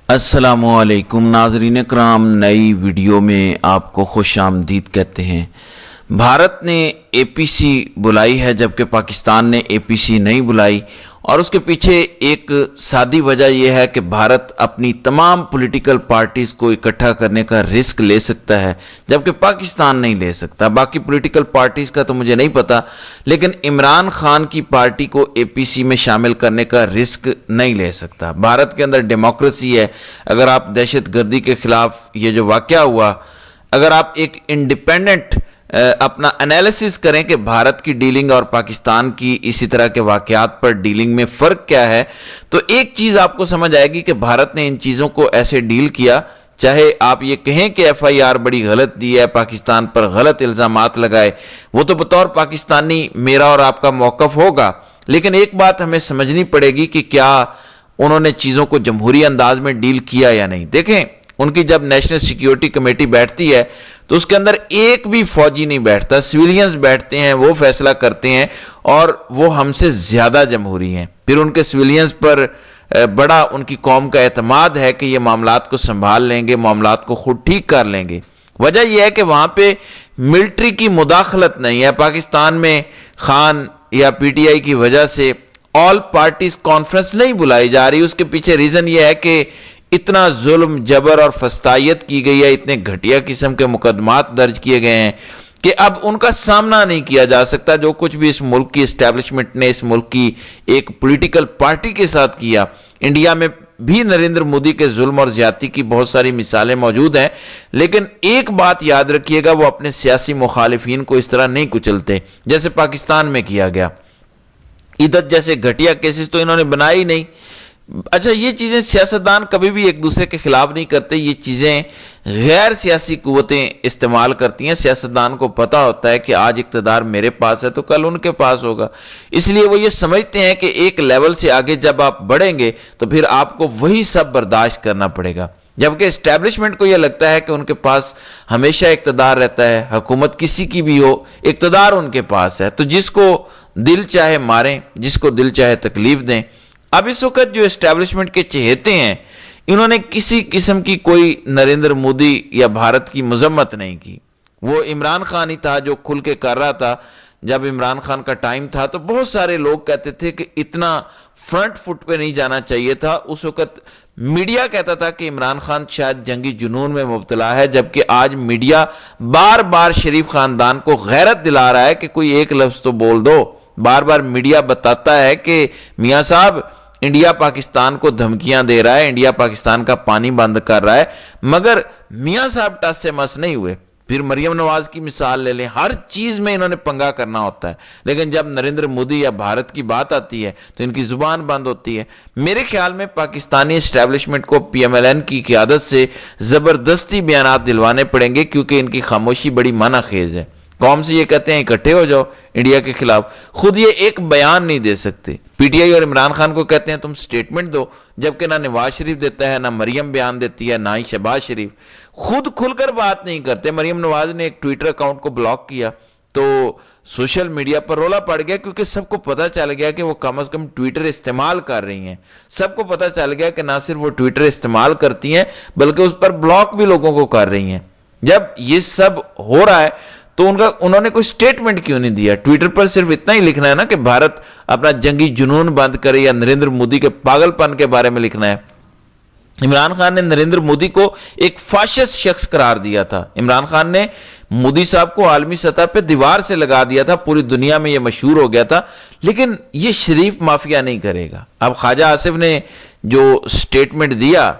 السلام علیکم ناظرین کرام، نئی ویڈیو میں آپ کو خوش آمدید کہتے ہیں۔ بھارت نے اے پی سی بلائی ہے جبکہ پاکستان نے اے پی سی نہیں بلائی، اور اس کے پیچھے ایک سادی وجہ یہ ہے کہ بھارت اپنی تمام پولیٹیکل پارٹیز کو اکٹھا کرنے کا رسک لے سکتا ہے جبکہ پاکستان نہیں لے سکتا۔ باقی پولیٹیکل پارٹیز کا تو مجھے نہیں پتا، لیکن عمران خان کی پارٹی کو اے پی سی میں شامل کرنے کا رسک نہیں لے سکتا۔ بھارت کے اندر ڈیموکریسی ہے۔ اگر آپ دہشت گردی کے خلاف یہ جو واقعہ ہوا، اگر آپ ایک انڈیپینڈنٹ اپنا انالیسس کریں کہ بھارت کی ڈیلنگ اور پاکستان کی اسی طرح کے واقعات پر ڈیلنگ میں فرق کیا ہے، تو ایک چیز آپ کو سمجھ آئے گی کہ بھارت نے ان چیزوں کو ایسے ڈیل کیا، چاہے آپ یہ کہیں کہ ایف آئی آر بڑی غلط دی ہے، پاکستان پر غلط الزامات لگائے، وہ تو بطور پاکستانی میرا اور آپ کا موقف ہوگا، لیکن ایک بات ہمیں سمجھنی پڑے گی کہ کیا انہوں نے چیزوں کو جمہوری انداز میں ڈیل کیا یا نہیں۔ دیکھیں، ان کی جب نیشنل سیکیورٹی کمیٹی بیٹھتی ہے تو اس کے اندر ایک بھی فوجی نہیں بیٹھتا، سویلینز بیٹھتے ہیں، وہ فیصلہ کرتے ہیں، اور وہ ہم سے زیادہ جمہوری ہیں۔ پھر ان کے سویلینز پر بڑا ان کی قوم کا اعتماد ہے کہ یہ معاملات کو سنبھال لیں گے، معاملات کو خود ٹھیک کر لیں گے۔ وجہ یہ ہے کہ وہاں پہ ملٹری کی مداخلت نہیں ہے۔ پاکستان میں خان یا پی ٹی آئی کی وجہ سے آل پارٹیز کانفرنس نہیں بلائی جا رہی، اس کے پیچھے ریزن یہ ہے کہ اتنا ظلم، جبر اور فسطائیت کی گئی ہے، اتنے گھٹیا قسم کے مقدمات درج کیے گئے ہیں کہ اب ان کا سامنا نہیں کیا جا سکتا۔ جو کچھ بھی اس ملک کی اسٹیبلشمنٹ نے اس ملک کی ایک پولیٹیکل پارٹی کے ساتھ کیا، انڈیا میں بھی نریندر مودی کے ظلم اور زیادتی کی بہت ساری مثالیں موجود ہیں، لیکن ایک بات یاد رکھیے گا، وہ اپنے سیاسی مخالفین کو اس طرح نہیں کچلتے جیسے پاکستان میں کیا گیا۔ عدت جیسے گھٹیا کیسز تو انہوں نے بنائی نہیں۔ اچھا، یہ چیزیں سیاستدان کبھی بھی ایک دوسرے کے خلاف نہیں کرتے، یہ چیزیں غیر سیاسی قوتیں استعمال کرتی ہیں۔ سیاستدان کو پتا ہوتا ہے کہ آج اقتدار میرے پاس ہے تو کل ان کے پاس ہوگا، اس لیے وہ یہ سمجھتے ہیں کہ ایک لیول سے آگے جب آپ بڑھیں گے تو پھر آپ کو وہی سب برداشت کرنا پڑے گا، جبکہ اسٹیبلشمنٹ کو یہ لگتا ہے کہ ان کے پاس ہمیشہ اقتدار رہتا ہے، حکومت کسی کی بھی ہو، اقتدار ان کے پاس ہے، تو جس کو دل چاہے ماریں، جس کو دل چاہے تکلیف دیں۔ اب اس وقت جو اسٹیبلشمنٹ کے چہیتے ہیں، انہوں نے کسی قسم کی کوئی نریندر مودی یا بھارت کی مذمت نہیں کی۔ وہ عمران خان ہی تھا جو کھل کے کر رہا تھا۔ جب عمران خان کا ٹائم تھا تو بہت سارے لوگ کہتے تھے کہ اتنا فرنٹ فٹ پہ نہیں جانا چاہیے تھا۔ اس وقت میڈیا کہتا تھا کہ عمران خان شاید جنگی جنون میں مبتلا ہے، جبکہ آج میڈیا بار بار شریف خاندان کو غیرت دلا رہا ہے کہ کوئی ایک لفظ تو بول دو۔ بار بار میڈیا بتاتا ہے کہ میاں صاحب، انڈیا پاکستان کو دھمکیاں دے رہا ہے، انڈیا پاکستان کا پانی بند کر رہا ہے، مگر میاں صاحب ٹس سے مس نہیں ہوئے۔ پھر مریم نواز کی مثال لے لیں، ہر چیز میں انہوں نے پنگا کرنا ہوتا ہے، لیکن جب نریندر مودی یا بھارت کی بات آتی ہے تو ان کی زبان بند ہوتی ہے۔ میرے خیال میں پاکستانی اسٹیبلشمنٹ کو پی ایم ایل این کی قیادت سے زبردستی بیانات دلوانے پڑیں گے، کیونکہ ان کی خاموشی بڑی منع خیز ہے۔ قوم سے یہ کہتے ہیں اکٹھے ہو جاؤ انڈیا کے خلاف، خود یہ ایک بیان نہیں دے سکتے۔ پی ٹی آئی اور عمران خان کو کہتے ہیں تم سٹیٹمنٹ دو، جبکہ نہ نواز شریف دیتا ہے، نہ مریم بیان دیتی ہے، نہ ہی شہباز شریف خود کھل کر بات نہیں کرتے۔ مریم نواز نے ایک ٹویٹر اکاؤنٹ کو بلاک کیا تو سوشل میڈیا پر رولا پڑ گیا، کیونکہ سب کو پتا چل گیا کہ وہ کم از کم ٹویٹر استعمال کر رہی ہیں۔ سب کو پتا چل گیا کہ نہ صرف وہ ٹویٹر استعمال کرتی ہیں بلکہ اس پر بلاک بھی لوگوں کو کر رہی ہیں۔ جب یہ سب ہو رہا ہے تو انہوں نے کوئی سٹیٹمنٹ کیوں نہیں دیا؟ ٹویٹر پر صرف اتنا ہی لکھنا ہے نا کہ بھارت اپنا جنگی جنون بند کرے، یا نریندر مودی کے پاگل پن کے بارے میں لکھنا ہے۔ عمران خان نے نریندر مودی کو ایک فاشسٹ شخص قرار دیا تھا۔ عمران خان نے مودی صاحب کو عالمی سطح پہ دیوار سے لگا دیا تھا، پوری دنیا میں یہ مشہور ہو گیا تھا، لیکن یہ شریف مافیا نہیں کرے گا۔ اب خواجہ آصف نے جو سٹیٹمنٹ دیا،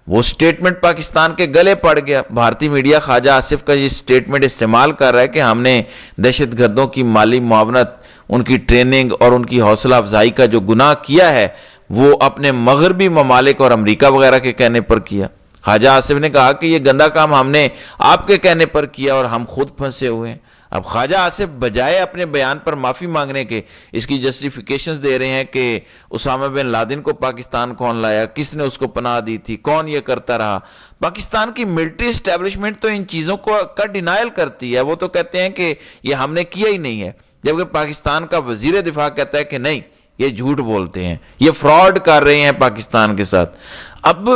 وہ سٹیٹمنٹ پاکستان کے گلے پڑ گیا۔ بھارتی میڈیا خواجہ آصف کا یہ سٹیٹمنٹ استعمال کر رہا ہے کہ ہم نے دہشت گردوں کی مالی معاونت، ان کی ٹریننگ اور ان کی حوصلہ افزائی کا جو گناہ کیا ہے وہ اپنے مغربی ممالک اور امریکہ وغیرہ کے کہنے پر کیا۔ خواجہ آصف نے کہا کہ یہ گندا کام ہم نے آپ کے کہنے پر کیا اور ہم خود پھنسے ہوئے ہیں۔ اب خواجہ آصف بجائے اپنے بیان پر معافی مانگنے کے اس کی جسٹیفیکیشنز دے رہے ہیں کہ اسامہ بن لادن کو پاکستان کون لایا، کس نے اس کو پناہ دی تھی، کون یہ کرتا رہا۔ پاکستان کی ملٹری اسٹیبلشمنٹ تو ان چیزوں کا ڈینائل کرتی ہے، وہ تو کہتے ہیں کہ یہ ہم نے کیا ہی نہیں ہے، جبکہ پاکستان کا وزیر دفاع کہتا ہے کہ نہیں، یہ جھوٹ بولتے ہیں، یہ فراڈ کر رہے ہیں پاکستان کے ساتھ۔ اب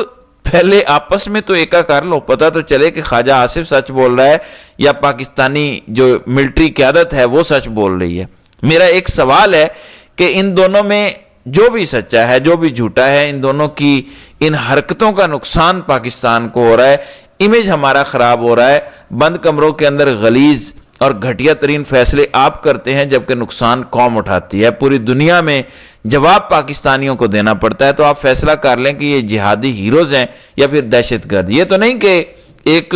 پہلے آپس میں تو ایکا کر لو, پتہ تو چلے کہ خواجہ آصف سچ بول رہا ہے یا پاکستانی جو ملٹری قیادت ہے وہ سچ بول رہی ہے. میرا ایک سوال ہے کہ ان دونوں میں جو بھی سچا ہے جو بھی جھوٹا ہے, ان دونوں کی ان حرکتوں کا نقصان پاکستان کو ہو رہا ہے, امیج ہمارا خراب ہو رہا ہے. بند کمروں کے اندر غلیظ اور گھٹیا ترین فیصلے آپ کرتے ہیں جبکہ نقصان قوم اٹھاتی ہے. پوری دنیا میں جواب پاکستانیوں کو دینا پڑتا ہے, تو آپ فیصلہ کر لیں کہ یہ جہادی ہیروز ہیں یا پھر دہشت گرد. یہ تو نہیں کہ ایک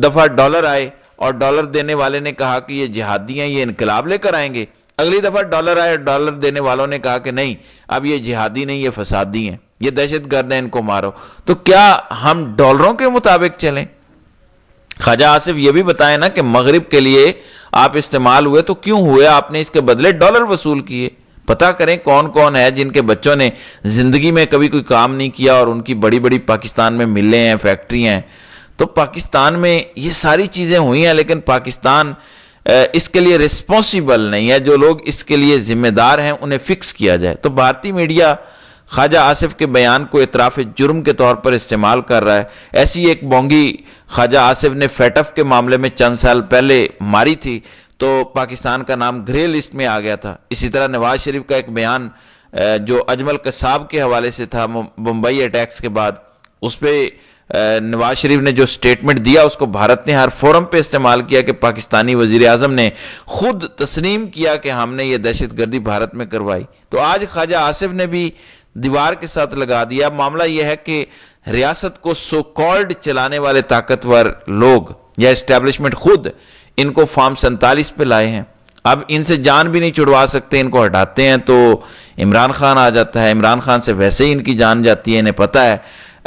دفعہ ڈالر آئے اور ڈالر دینے والے نے کہا کہ یہ جہادی ہیں, یہ انقلاب لے کر آئیں گے. اگلی دفعہ ڈالر آئے اور ڈالر دینے والوں نے کہا کہ نہیں, اب یہ جہادی نہیں, یہ فسادی ہیں, یہ دہشت گرد ہیں, ان کو مارو. تو کیا ہم ڈالروں کے مطابق چلیں؟ خواجہ آصف یہ بھی بتائیں نا کہ مغرب کے لیے آپ استعمال ہوئے تو کیوں ہوئے, آپ نے اس کے بدلے ڈالر وصول کیے. پتہ کریں کون کون ہے جن کے بچوں نے زندگی میں کبھی کوئی کام نہیں کیا اور ان کی بڑی بڑی پاکستان میں ملیں ہیں, فیکٹری ہیں. تو پاکستان میں یہ ساری چیزیں ہوئی ہیں, لیکن پاکستان اس کے لیے رسپانسیبل نہیں ہے. جو لوگ اس کے لیے ذمہ دار ہیں انہیں فکس کیا جائے. تو بھارتی میڈیا خواجہ آصف کے بیان کو اعتراف جرم کے طور پر استعمال کر رہا ہے. ایسی ایک بونگی خواجہ آصف نے فیٹف کے معاملے میں چند سال پہلے ماری تھی تو پاکستان کا نام گرے لسٹ میں آ گیا تھا. اسی طرح نواز شریف کا ایک بیان جو اجمل قصاب کے حوالے سے تھا بمبئی اٹیکس کے بعد, اس پہ نواز شریف نے جو سٹیٹمنٹ دیا اس کو بھارت نے ہر فورم پہ استعمال کیا کہ پاکستانی وزیر اعظم نے خود تسلیم کیا کہ ہم نے یہ دہشت گردی بھارت میں کروائی. تو آج خواجہ آصف نے بھی دیوار کے ساتھ لگا دیا. معاملہ یہ ہے کہ ریاست کو سو کالڈ چلانے والے طاقتور لوگ یا اسٹیبلشمنٹ خود ان کو فارم 47 پہ لائے ہیں. اب ان سے جان بھی نہیں چھڑوا سکتے, ان کو ہٹاتے ہیں تو عمران خان آ جاتا ہے. عمران خان سے ویسے ہی ان کی جان جاتی ہے, انہیں پتہ ہے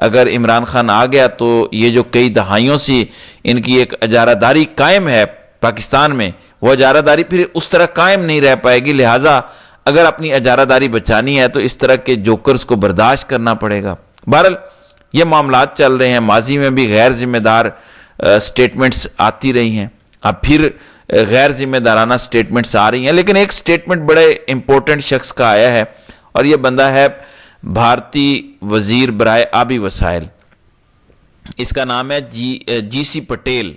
اگر عمران خان آ گیا تو یہ جو کئی دہائیوں سے ان کی ایک اجارہ داری قائم ہے پاکستان میں, وہ اجارہ داری پھر اس طرح قائم نہیں رہ پائے گی. لہٰذا اگر اپنی اجارہ داری بچانی ہے تو اس طرح کے جوکرز کو برداشت کرنا پڑے گا. بہرحال یہ معاملات چل رہے ہیں. ماضی میں بھی غیر ذمہ دار سٹیٹمنٹس آتی رہی ہیں, اب پھر غیر ذمہ دارانہ سٹیٹمنٹس آ رہی ہیں. لیکن ایک سٹیٹمنٹ بڑے امپورٹنٹ شخص کا آیا ہے اور یہ بندہ ہے بھارتی وزیر برائے آبی وسائل. اس کا نام ہے جی سی پٹیل.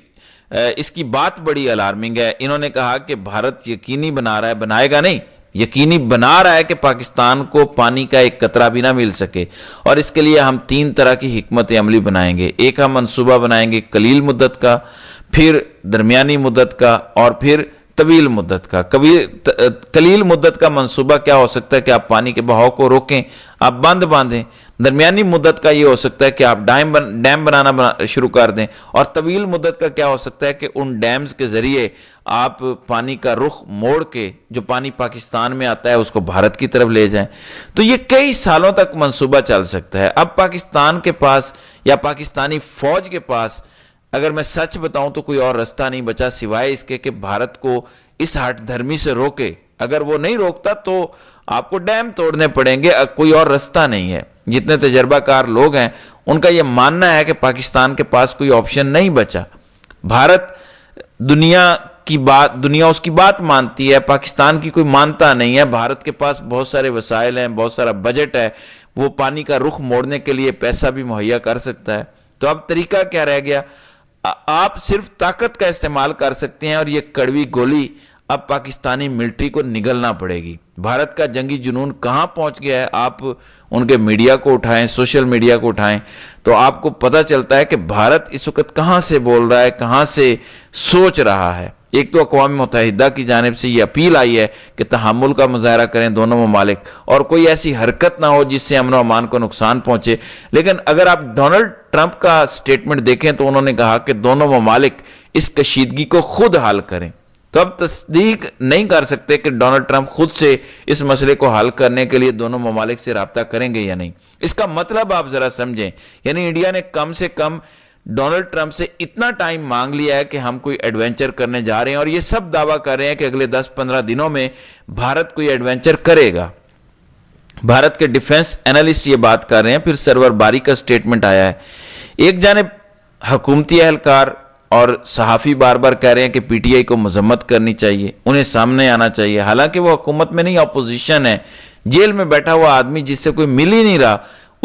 اس کی بات بڑی الارمنگ ہے. انہوں نے کہا کہ بھارت یقینی بنا رہا ہے, بنائے گا نہیں, یقینی بنا رہا ہے کہ پاکستان کو پانی کا ایک قطرہ بھی نہ مل سکے, اور اس کے لیے ہم 3 طرح کی حکمت عملی بنائیں گے. ایک ہم منصوبہ بنائیں گے قلیل مدت کا, پھر درمیانی مدت کا, اور پھر طویل مدت کا. قلیل مدت کا منصوبہ کیا ہو سکتا ہے کہ آپ پانی کے بہاؤ کو روکیں, آپ بند باندھیں. درمیانی مدت کا یہ ہو سکتا ہے کہ آپ ڈیم بنانا شروع کر دیں, اور طویل مدت کا کیا ہو سکتا ہے کہ ان ڈیمز کے ذریعے آپ پانی کا رخ موڑ کے جو پانی پاکستان میں آتا ہے اس کو بھارت کی طرف لے جائیں. تو یہ کئی سالوں تک منصوبہ چل سکتا ہے. اب پاکستان کے پاس یا پاکستانی فوج کے پاس اگر میں سچ بتاؤں تو کوئی اور رستہ نہیں بچا سوائے اس کے کہ بھارت کو اس ہٹ دھرمی سے روکے. اگر وہ نہیں روکتا تو آپ کو ڈیم توڑنے پڑیں گے, کوئی اور رستہ نہیں ہے. جتنے تجربہ کار لوگ ہیں ان کا یہ ماننا ہے کہ پاکستان کے پاس کوئی آپشن نہیں بچا. بھارت دنیا اس کی بات مانتی ہے, پاکستان کی کوئی مانتا نہیں ہے. بھارت کے پاس بہت سارے وسائل ہیں, بہت سارا بجٹ ہے, وہ پانی کا رخ موڑنے کے لیے پیسہ بھی مہیا کر سکتا ہے. تو اب طریقہ کیا رہ گیا؟ آپ صرف طاقت کا استعمال کر سکتے ہیں, اور یہ کڑوی گولی اب پاکستانی ملٹری کو نگلنا پڑے گی. بھارت کا جنگی جنون کہاں پہنچ گیا ہے؟ آپ ان کے میڈیا کو اٹھائیں, سوشل میڈیا کو اٹھائیں, تو آپ کو پتہ چلتا ہے کہ بھارت اس وقت کہاں سے بول رہا ہے, کہاں سے سوچ رہا ہے. ایک تو اقوام متحدہ کی جانب سے یہ اپیل آئی ہے کہ تحمل کا مظاہرہ کریں دونوں ممالک, اور کوئی ایسی حرکت نہ ہو جس سے امن و امان کو نقصان پہنچے. لیکن اگر آپ ڈونلڈ ٹرمپ کا سٹیٹمنٹ دیکھیں تو انہوں نے کہا کہ دونوں ممالک اس کشیدگی کو خود حل کریں. تو اب تصدیق نہیں کر سکتے کہ ڈونلڈ ٹرمپ خود سے اس مسئلے کو حل کرنے کے لیے دونوں ممالک سے رابطہ کریں گے یا نہیں. اس کا مطلب آپ ذرا سمجھیں, یعنی انڈیا نے کم سے کم ڈونلڈ ٹرمپ سے اتنا ٹائم مانگ لیا ہے کہ ہم کوئی ایڈوینچر کرنے جا رہے ہیں, اور یہ سب دعویٰ کر رہے ہیں کہ اگلے 10-15 دنوں میں بھارت کوئی ایڈوینچر کرے گا. بھارت کے ڈیفنس اینالسٹ یہ بات کر رہے ہیں. پھر سرور باری کا سٹیٹمنٹ آیا ہے. ایک جانب حکومتی اہلکار اور صحافی بار بار کہہ رہے ہیں کہ پی ٹی آئی کو مذمت کرنی چاہیے, انہیں سامنے آنا چاہیے, حالانکہ وہ حکومت میں نہیں اپوزیشن ہے. جیل میں بیٹھا ہوا آدمی جس سے کوئی مل ہی نہیں رہا,